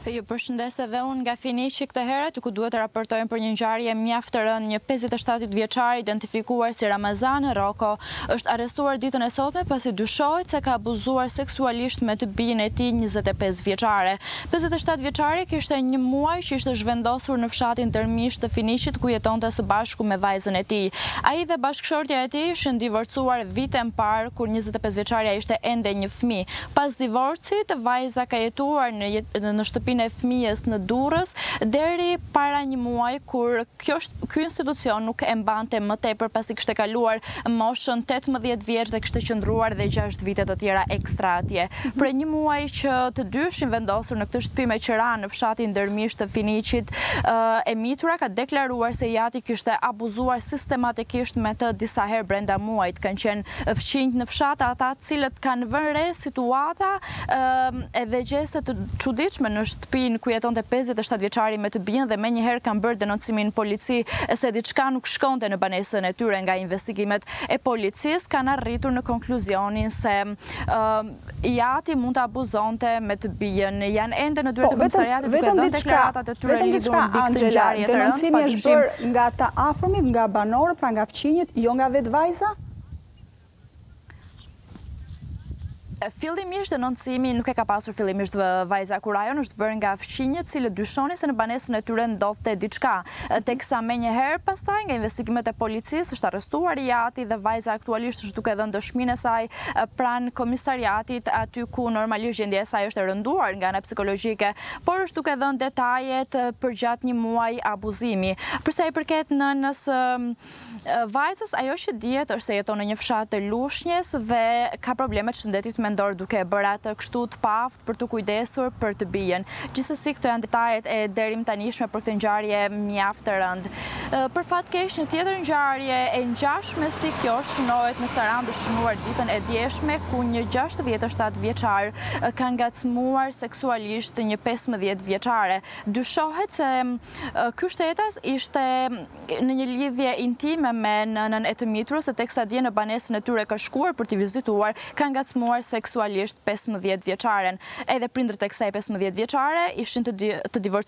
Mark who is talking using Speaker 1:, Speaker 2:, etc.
Speaker 1: Ju përshëndes edhe unë nga Finiqi këtë herët, ku duhet të raportojmë për një ngjarje mjaft të rëndë. Një 57 vjeçar identifikuar si Ramazan Roko është arrestuar ditën e sotme pasi dyshohet se ka abuzuar seksualisht me të bijën e tij 25 vjeçare. 57 vjeçari kishte një muaj që ishte zhvendosur në fshatin Tërmish të Finiqit ku jetonte së bashku me vajzën e tij. Ai dhe bashkëshortja e tij ishin divorcuar vitin parë kur 25 vjeçaria ishte ende një fëmijë. Pas divorcit, vajza ka jetuar në shtëpinë e fëmijës në Durrës deri para një muaji kur ky institucion nuk e mbante më tepër pasi kishte kaluar moshën 18 vjeç dhe kishte qëndruar dhe 6 vite të tjera ekstra atje. Për një muaj që të dy ishin vendosur në këtë shtëpi me qira në fshatin Tërmish të Finiqit, e mitura ka deklaruar se jati kishte abuzuar sistematikisht me të disa herë brenda muajit. Kanë qenë fqinjt në fshat ata cilët kanë vënë re situata edhe gjeste të çuditshme në shtëpinë ku jetonte 57 vjeçari me të bijën dhe menjëherë kanë bërë denoncimin në polici se diçka nuk shkonte në banesën e tyre. Nga investigimet e policisë kanë arritur në konkluzionin se jati mund të abuzonte me të bijën. Janë ende në dyert e komisariatit duke dhënë deklaratat e tyre lidhur me këtë ngjarje të rëndë.
Speaker 2: Denoncimi është bërë nga të afërmit, nga banorët, pra nga fqinjët, jo nga vetë vajza?
Speaker 1: Fillimisht denoncimi nuk e ka pasur fillimisht vajza Kurajon, është bërë nga fqinjët cilët dyshonin se në banesën e tyre ndodhte diçka. Teksa menjëherë pastaj nga investigimet e policisë është arrestuar jati dhe vajza aktualisht është duke dhënë dëshminë e saj pranë komisariatit aty ku normalisht gjendja e saj është e rënduar nga ana psikologjike, por është duke dhënë detajet përgjatë një muaji abuzimi. Përsa i përket nënës vajzës, ajo që dihet është se jeton në një fshat të lushnjës dhe ka probleme të shëndetit mendor duke bërë atë kështu të paftë për të kujdesur për të bijën. Gjithsesi këto janë detajet e deri tanishme për këtë ngjarje mjaft të rëndë. Për fat keq një tjetër ngjarje e ngjashme si kjo shënohet në Sarandë, shënuar ditën e djeshme ku një 67 vjeçar ka ngacmuar seksualisht një 15 vjeçare. Dyshohet se ky shtetas ishte në një lidhje intime me nënën e të miturës, teksa dje në banesën e tyre ka shkuar për t'i vizituar, ka ngacmuar seksualisht 15 vjeçaren. Edhe prindërit e kësaj 15 vjeçare ishin të divorcuar.